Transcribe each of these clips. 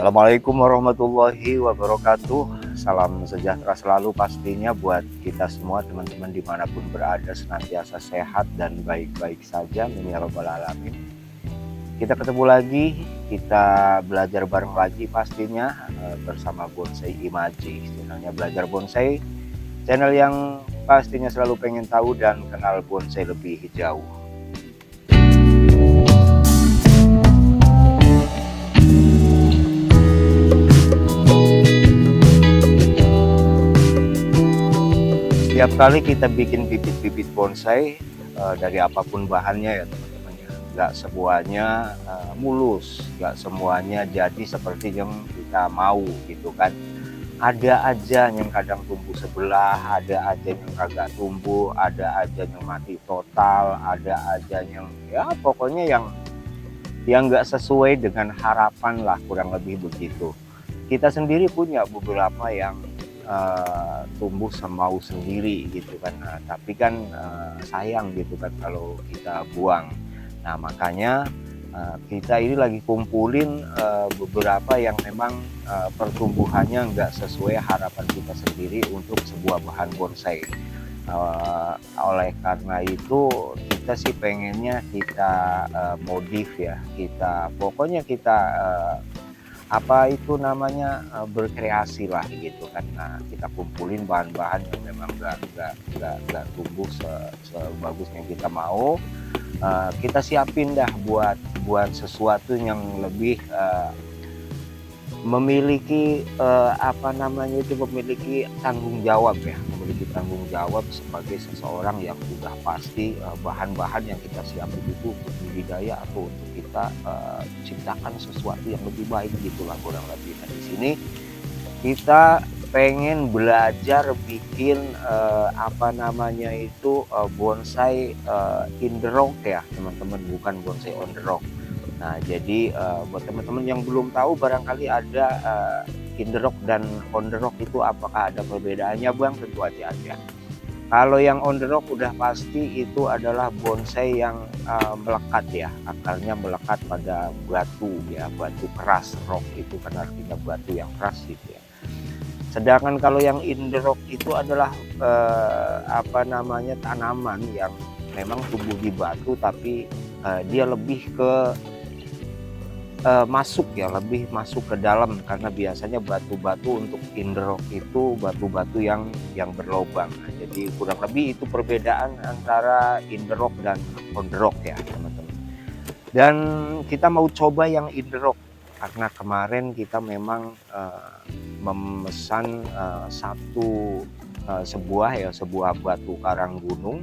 Assalamualaikum warahmatullahi wabarakatuh. Salam sejahtera selalu pastinya buat kita semua teman-teman dimanapun berada, senantiasa sehat dan baik-baik saja. Amin ya rabbal alamin. Kita ketemu lagi, kita belajar bareng lagi pastinya bersama Bonsai Imaji. Channelnya Belajar Bonsai, channel yang pastinya selalu pengen tahu dan kenal bonsai lebih jauh. Setiap kali kita bikin bibit-bibit bonsai dari apapun bahannya ya teman-teman ya, nggak semuanya mulus, nggak semuanya jadi seperti yang kita mau gitu kan. Ada aja yang kadang tumbuh sebelah, ada aja yang kagak tumbuh, ada aja yang mati total, ada aja yang ya pokoknya yang nggak sesuai dengan harapan lah, kurang lebih begitu. Kita sendiri punya beberapa yang tumbuh semau sendiri gitu kan, tapi kan sayang gitu kan kalau kita buang. Nah makanya kita ini lagi kumpulin beberapa yang memang pertumbuhannya nggak sesuai harapan kita sendiri untuk sebuah bahan bonsai. Oleh karena itu kita sih pengennya kita modif ya, kita pokoknya kita apa itu namanya berkreasi lah gitu kan. Nah, kita kumpulin bahan-bahan yang memang nggak tumbuh sebagus yang kita mau. Kita siapin dah buat sesuatu yang lebih memiliki apa namanya itu, memiliki tanggung jawab ya, memiliki tanggung jawab sebagai seseorang yang sudah pasti bahan-bahan yang kita siapin itu untuk budidaya atau untuk kita ciptakan sesuatu yang lebih baik gitulah kurang lebih. Nah di sini kita pengen belajar bikin apa namanya itu bonsai in the rock ya teman-teman, bukan bonsai on the rock. Nah jadi buat teman-teman yang belum tahu barangkali ada in the rock dan on the rock itu apakah ada perbedaannya Bang? Tentu aja ada. Kalau yang on the rock udah pasti itu adalah bonsai yang melekat ya, akarnya melekat pada batu ya, batu keras. Rock itu kan artinya batu yang keras gitu ya. Sedangkan kalau yang in the rock itu adalah apa namanya, tanaman yang memang tumbuh di batu tapi dia lebih ke masuk ya, lebih masuk ke dalam, karena biasanya batu-batu untuk in the rock itu batu-batu yang berlobang. Nah, jadi kurang lebih itu perbedaan antara in the rock dan on the rock ya teman-teman. Dan kita mau coba yang in the rock karena kemarin kita memang memesan sebuah batu karang gunung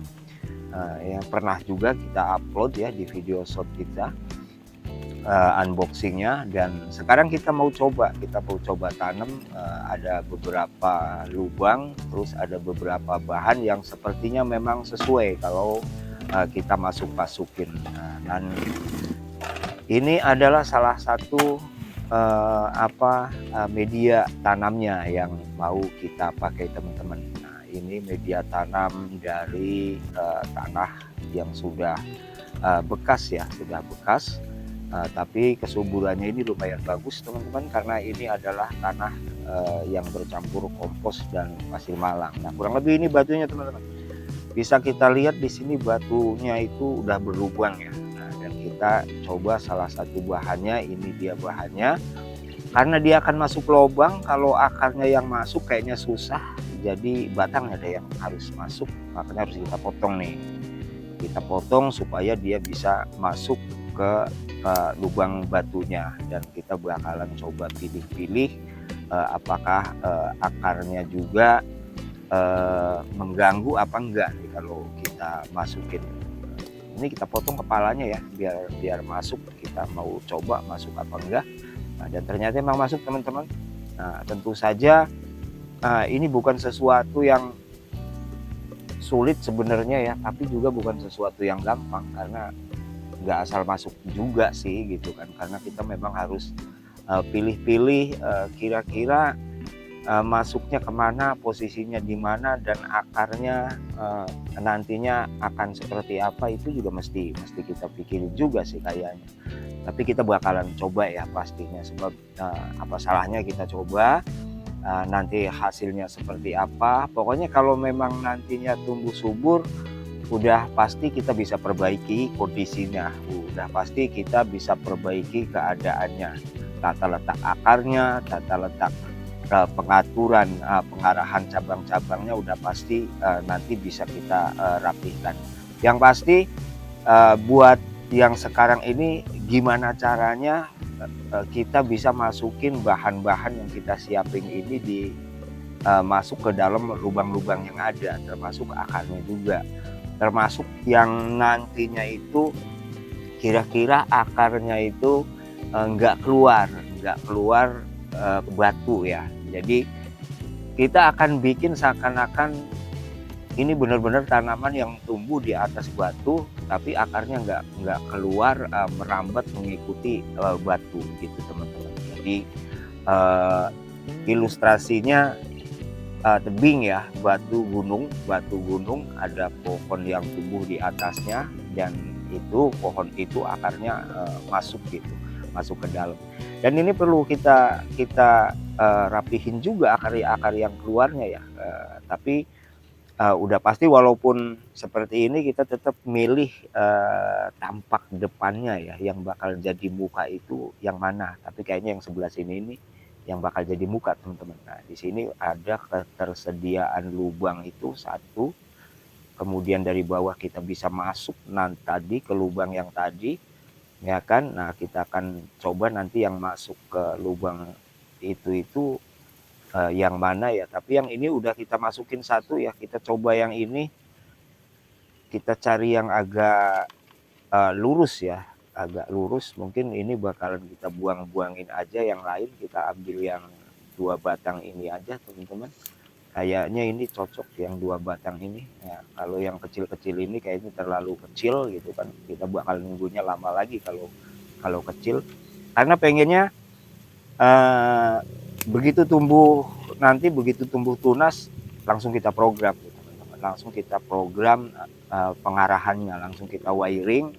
yang pernah juga kita upload ya di video short kita. Unboxingnya, dan sekarang kita mau coba tanam. Ada beberapa lubang, terus ada beberapa bahan yang sepertinya memang sesuai kalau kita masukin. Dan ini adalah salah satu media tanamnya yang mau kita pakai teman-teman. Nah, ini media tanam dari tanah yang sudah bekas ya, sudah bekas. Tapi kesuburannya ini lumayan bagus teman-teman, karena ini adalah tanah yang bercampur kompos dan pasir malang. Nah kurang lebih ini batunya teman-teman, bisa kita lihat di sini batunya itu udah berlubang ya. Nah, dan kita coba salah satu bahannya, ini dia bahannya. Karena dia akan masuk lubang, kalau akarnya yang masuk kayaknya susah, jadi batangnya ada yang harus masuk, makanya harus kita potong nih. Kita potong supaya dia bisa masuk ke lubang batunya, dan kita bakalan coba pilih-pilih apakah akarnya juga mengganggu apa enggak nih kalau kita masukin. Ini kita potong kepalanya ya, biar masuk. Kita mau coba masuk apa enggak. Nah, dan ternyata memang masuk teman-teman. Nah tentu saja ini bukan sesuatu yang sulit sebenarnya ya, tapi juga bukan sesuatu yang gampang, karena nggak asal masuk juga sih gitu kan, karena kita memang harus pilih-pilih kira-kira masuknya kemana, posisinya di mana, dan akarnya nantinya akan seperti apa, itu juga mesti kita pikirin juga sih kayaknya. Tapi kita bakalan coba ya pastinya, sebab apa salahnya kita coba. Nanti hasilnya seperti apa, pokoknya kalau memang nantinya tumbuh subur, udah pasti kita bisa perbaiki kondisinya, udah pasti kita bisa perbaiki keadaannya, tata letak akarnya, tata letak pengaturan pengarahan cabang-cabangnya, udah pasti nanti bisa kita rapihkan. Yang pasti buat yang sekarang ini, gimana caranya kita bisa masukin bahan-bahan yang kita siapin ini masuk ke dalam lubang-lubang yang ada, termasuk akarnya juga, termasuk yang nantinya itu kira-kira akarnya itu nggak keluar batu ya. Jadi kita akan bikin seakan-akan ini benar-benar tanaman yang tumbuh di atas batu, tapi akarnya nggak keluar merambat mengikuti batu gitu teman-teman. Jadi ilustrasinya tebing ya, batu gunung, ada pohon yang tumbuh di atasnya, dan itu pohon itu akarnya masuk ke dalam. Dan ini perlu kita rapihin juga akar yang keluarnya ya. Tapi udah pasti walaupun seperti ini, kita tetap milih tampak depannya ya, yang bakal jadi muka itu yang mana. Tapi kayaknya yang sebelah sini ini yang bakal jadi muka teman-teman. Nah di sini ada ketersediaan lubang itu satu, kemudian dari bawah kita bisa masuk tadi ke lubang yang tadi, ya kan. Nah kita akan coba nanti yang masuk ke lubang itu yang mana ya. Tapi yang ini udah kita masukin satu ya, kita coba yang ini, kita cari yang agak lurus ya, agak lurus. Mungkin ini bakalan kita buang-buangin aja, yang lain kita ambil yang 2 batang ini aja teman-teman. Kayaknya ini cocok yang 2 batang ini ya. Kalau yang kecil-kecil ini kayaknya terlalu kecil gitu kan, kita bakal nunggunya lama lagi kalau kecil, karena pengennya begitu tumbuh tunas langsung kita program gitu, langsung kita program pengarahannya, langsung kita wiring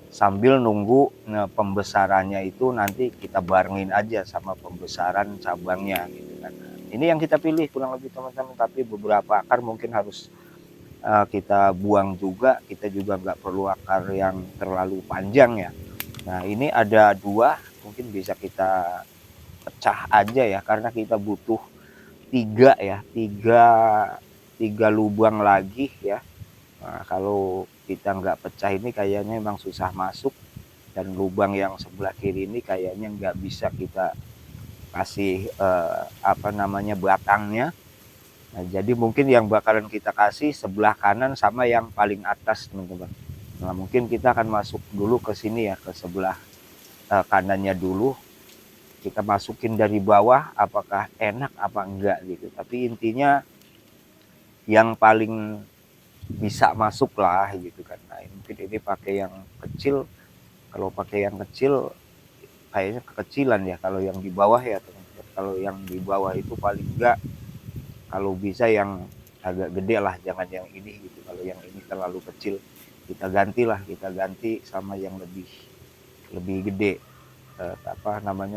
sambil nunggu pembesarannya itu nanti kita barengin aja sama pembesaran cabangnya gitu kan. Ini yang kita pilih kurang lebih teman-teman, tapi beberapa akar mungkin harus kita buang juga, kita juga nggak perlu akar yang terlalu panjang ya. Nah ini ada 2, mungkin bisa kita pecah aja ya, karena kita butuh 3 ya, 3 lubang lagi ya. Nah, kalau kita nggak pecah ini kayaknya memang susah masuk, dan lubang yang sebelah kiri ini kayaknya nggak bisa kita kasih batangnya. Nah, jadi mungkin yang bakalan kita kasih sebelah kanan sama yang paling atas teman-teman. Nah mungkin kita akan masuk dulu ke sini ya, ke sebelah kanannya dulu. Kita masukin dari bawah, apakah enak apa enggak gitu. Tapi intinya yang paling bisa masuk lah gitu kan. Nah mungkin ini pakai yang kecil. Kalau pakai yang kecil kayaknya kekecilan ya kalau yang di bawah ya teman-teman. Kalau yang di bawah itu paling enggak, kalau bisa yang agak gede lah, jangan yang ini gitu. Kalau yang ini terlalu kecil, kita ganti sama yang lebih gede.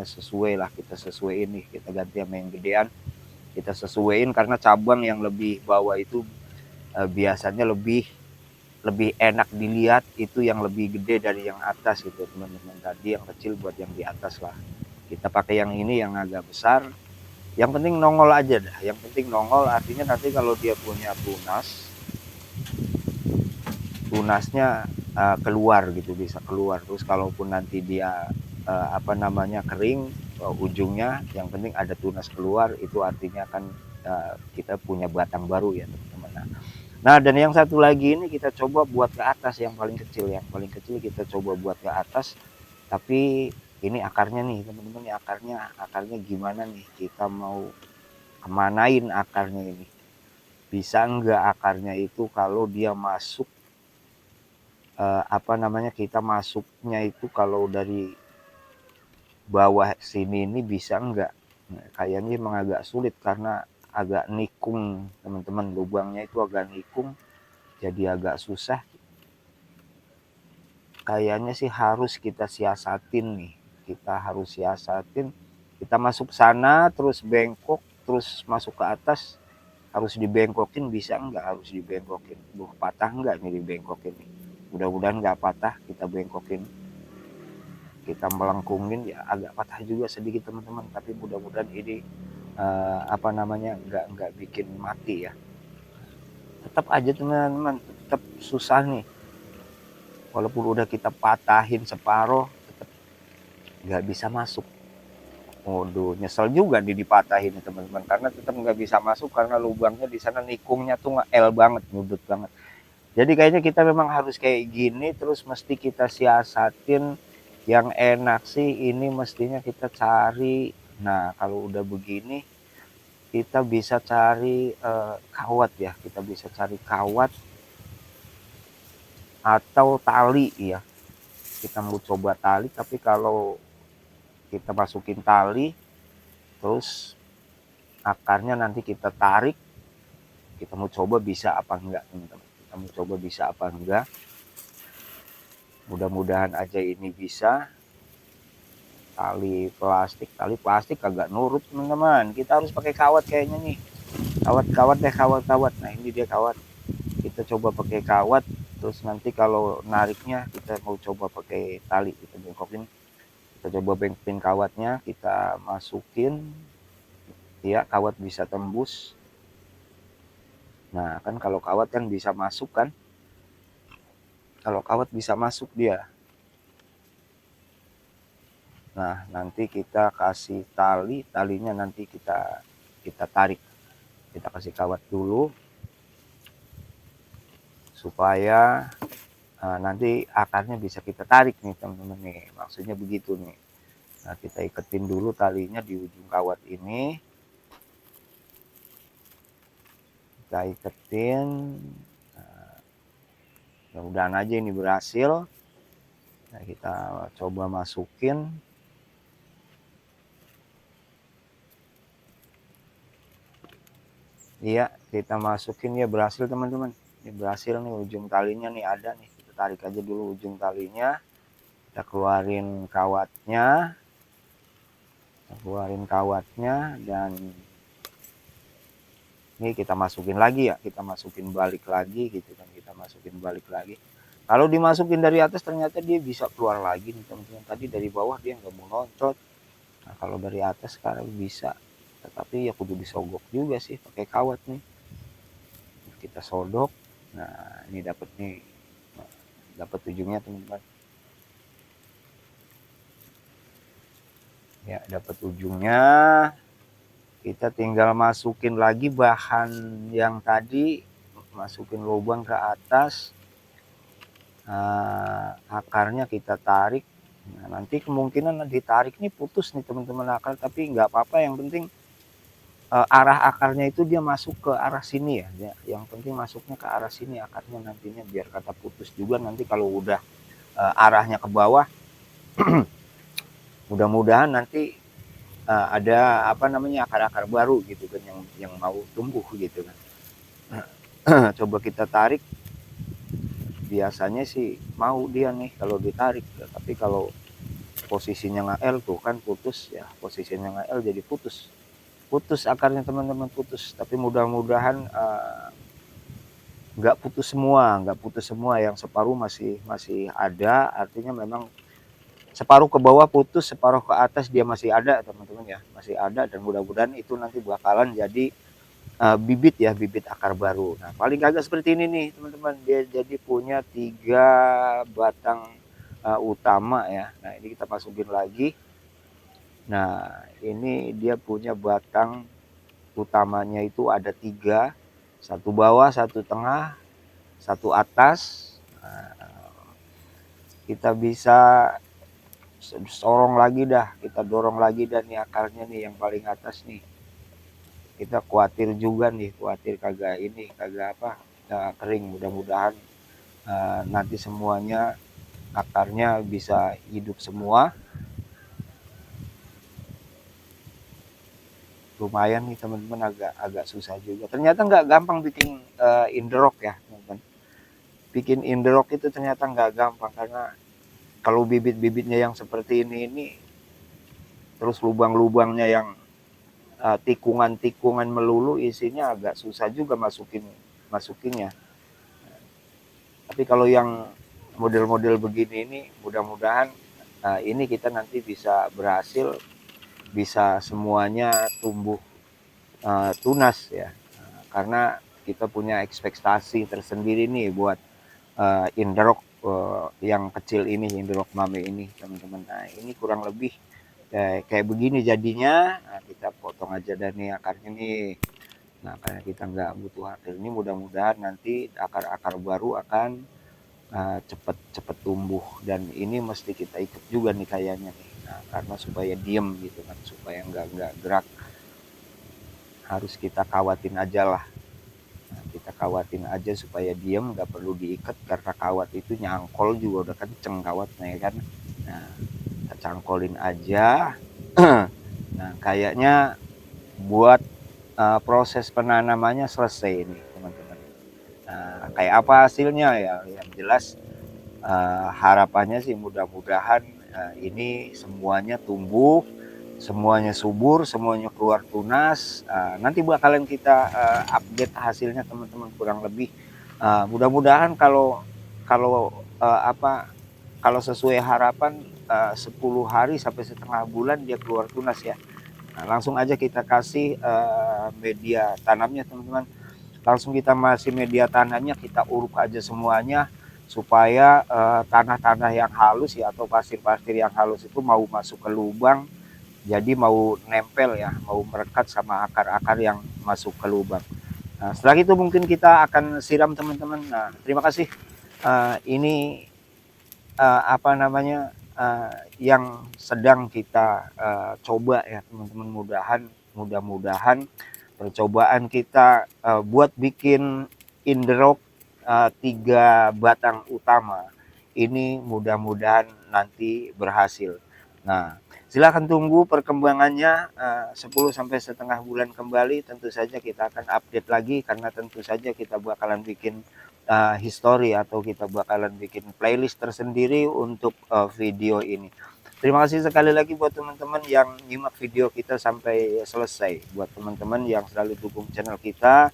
Sesuai lah, kita sesuaiin nih, kita ganti sama yang gedean, kita sesuaiin, karena cabang yang lebih bawah itu biasanya lebih enak dilihat, itu yang lebih gede dari yang atas gitu teman-teman. Tadi yang kecil buat yang di atas lah, kita pakai yang ini yang agak besar. Yang penting nongol aja dah, yang penting nongol, artinya nanti kalau dia punya tunasnya keluar gitu, bisa keluar. Terus kalaupun nanti dia kering ujungnya, yang penting ada tunas keluar, itu artinya kan kita punya batang baru ya teman-teman. Nah dan yang satu lagi ini kita coba buat ke atas, yang paling kecil kita coba buat ke atas. Tapi ini akarnya nih teman-teman, akarnya gimana nih, kita mau kemanain akarnya ini, bisa enggak akarnya itu kalau dia masuk kita masuknya itu kalau dari bawah sini ini bisa enggak. Nah, kayaknya emang agak sulit karena agak nikung teman-teman, lubangnya itu agak nikung, jadi agak susah. Kayaknya sih harus kita siasatin nih, kita harus siasatin, kita masuk sana terus bengkok, terus masuk ke atas, harus dibengkokin bisa nggak? Harus dibengkokin. Patah nggak nih dibengkokin nih? Mudah-mudahan nggak patah, kita bengkokin, kita melengkungin ya agak patah juga sedikit teman-teman, tapi mudah-mudahan ini apa namanya nggak bikin mati ya. Tetap aja teman-teman, tetap susah nih. Walaupun udah kita patahin separuh, tetap nggak bisa masuk. Waduh, nyesel juga nih dipatahin teman-teman, karena tetap nggak bisa masuk karena lubangnya di sana nikungnya tuh nggak L banget, nyudut banget. Jadi kayaknya kita memang harus kayak gini, terus mesti kita siasatin. Yang enak sih ini mestinya kita cari. Nah, kalau udah begini kita bisa cari kawat ya, kita bisa cari kawat atau tali ya. Kita mau coba tali, tapi kalau kita masukin tali terus akarnya nanti kita tarik, kita mau coba bisa apa enggak teman-teman. Kita mau coba bisa apa enggak. Mudah-mudahan aja ini bisa. Tali plastik agak nurut teman-teman, kita harus pakai kawat kayaknya nih, kawat. Nah ini dia kawat, kita coba pakai kawat, terus nanti kalau nariknya kita mau coba pakai tali, kita bengkokin, kita coba bengkokin kawatnya, kita masukin ya, kawat bisa tembus. Nah kan kalau kawat kan bisa masuk kan, kalau kawat bisa masuk dia. Nah nanti kita kasih talinya nanti kita tarik, kita kasih kawat dulu supaya nanti akarnya bisa kita tarik nih teman-teman nih, maksudnya begitu nih. Nah kita iketin dulu talinya di ujung kawat ini, kita iketin. Mudah-mudahan aja ini berhasil. Nah kita coba masukin. Iya kita masukin ya, berhasil teman-teman, ini berhasil nih, ujung talinya nih ada nih, kita tarik aja dulu ujung talinya, kita keluarin kawatnya, dan ini kita masukin lagi ya, kita masukin balik lagi gitu kan, kita masukin balik lagi. Kalau dimasukin dari atas ternyata dia bisa keluar lagi nih teman-teman, tadi dari bawah dia nggak mau loncat. Nah kalau dari atas sekarang bisa, tetapi ya kudu disogok juga sih pakai kawat nih, kita sodok. Nah ini dapat nih, dapat ujungnya teman-teman ya, dapat ujungnya. Kita tinggal masukin lagi bahan yang tadi, masukin lubang ke atas. Akarnya kita tarik. Nah, nanti kemungkinan ditarik nih putus nih teman-teman akar, tapi nggak apa-apa, yang penting arah akarnya itu dia masuk ke arah sini ya. Yang penting masuknya ke arah sini akarnya nantinya, biar kata putus juga nanti kalau udah arahnya ke bawah. Mudah-mudahan nanti ada apa namanya akar-akar baru gitu kan, yang mau tumbuh gitu kan. Coba kita tarik, biasanya sih mau dia nih kalau ditarik, tapi kalau posisinya nggak L tuh kan putus ya, posisinya nggak L jadi putus akarnya teman-teman, putus. Tapi mudah-mudahan nggak putus semua, yang separuh masih ada, artinya memang separuh ke bawah putus, separuh ke atas dia masih ada teman-teman ya, masih ada, dan mudah-mudahan itu nanti bakalan jadi bibit ya, bibit akar baru. Nah paling kagak seperti ini nih teman-teman, dia jadi punya 3 batang utama ya. Nah ini kita masukin lagi. Nah ini dia punya batang utamanya itu ada 3, satu bawah, satu tengah, satu atas. Nah, kita bisa kita dorong lagi dan nih akarnya nih yang paling atas nih. Kita khawatir juga nih, khawatir kagak kering. Mudah-mudahan nanti semuanya akarnya bisa hidup semua. lumayan nih teman-teman, agak susah juga. Ternyata nggak gampang bikin indrock ya teman-teman. Bikin indrock itu ternyata nggak gampang, karena kalau bibit-bibitnya yang seperti ini terus lubang-lubangnya yang tikungan-tikungan melulu, isinya agak susah juga masukinnya. Tapi kalau yang model-model begini ini, mudah-mudahan ini kita nanti bisa berhasil, bisa semuanya tumbuh tunas ya. Karena kita punya ekspektasi tersendiri nih buat indrock yang kecil ini, indrock mame ini teman-teman. Nah ini kurang lebih kayak begini jadinya. Nah, kita potong aja dan nih akarnya nih. Nah karena kita nggak butuh akar ini, mudah-mudahan nanti akar-akar baru akan cepet tumbuh, dan ini mesti kita ikat juga nih kayaknya nih. Nah, karena supaya diem gitu kan, supaya nggak gerak, harus kita kawatin aja lah. Nah, kita kawatin aja supaya diem, nggak perlu diikat, karena kawat itu nyangkol juga udah kenceng kawatnya ya kan. Nah kita cangkolin aja. Nah kayaknya buat proses penanamannya selesai ini teman-teman. Nah kayak apa hasilnya ya, yang jelas harapannya sih mudah-mudahan ini semuanya tumbuh, semuanya subur, semuanya keluar tunas. Nanti bakalan kita update hasilnya teman-teman, kurang lebih. Mudah-mudahan kalau kalau kalau sesuai harapan 10 hari sampai setengah bulan dia keluar tunas ya. Nah, langsung aja kita kasih media tanamnya teman-teman. Langsung kita masih media tanahnya, kita uruk aja semuanya supaya tanah-tanah yang halus ya, atau pasir-pasir yang halus itu mau masuk ke lubang, jadi mau nempel ya, mau merekat sama akar-akar yang masuk ke lubang. Nah, setelah itu mungkin kita akan siram teman-teman. Nah, terima kasih. Ini apa namanya yang sedang kita coba ya teman-teman. Mudah-mudahan percobaan kita buat bikin indrock 3 batang utama ini mudah-mudahan nanti berhasil. Nah, silakan tunggu perkembangannya 10 sampai setengah bulan kembali. Tentu saja kita akan update lagi, karena tentu saja kita bakalan bikin history, atau kita bakalan bikin playlist tersendiri untuk video ini. Terima kasih sekali lagi buat teman-teman yang nyimak video kita sampai selesai. Buat teman-teman yang selalu dukung channel kita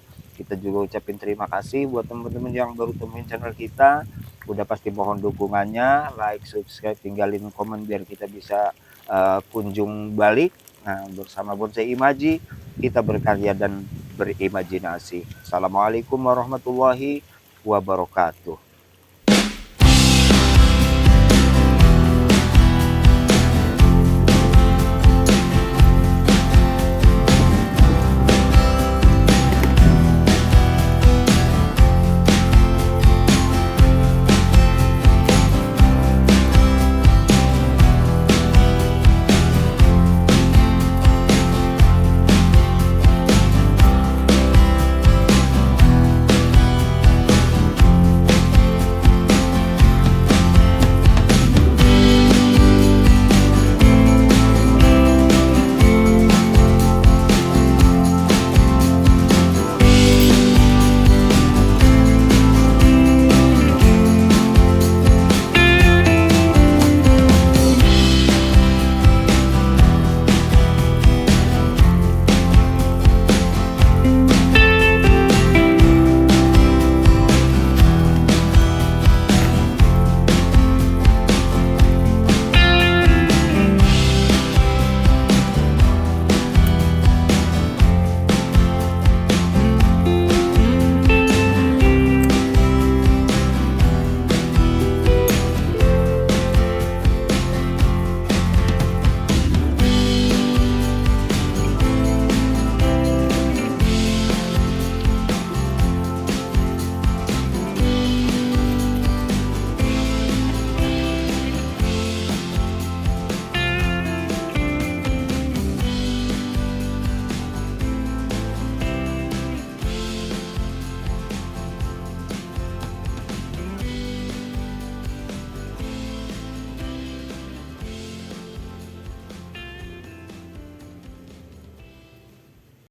juga ucapin terima kasih. Buat teman-teman yang baru temuin channel kita, udah pasti mohon dukungannya, like, subscribe, tinggalin komen biar kita bisa kunjung balik. Nah, bersama Bonsai Imaji kita berkarya dan berimajinasi. Assalamualaikum warahmatullahi wabarakatuh.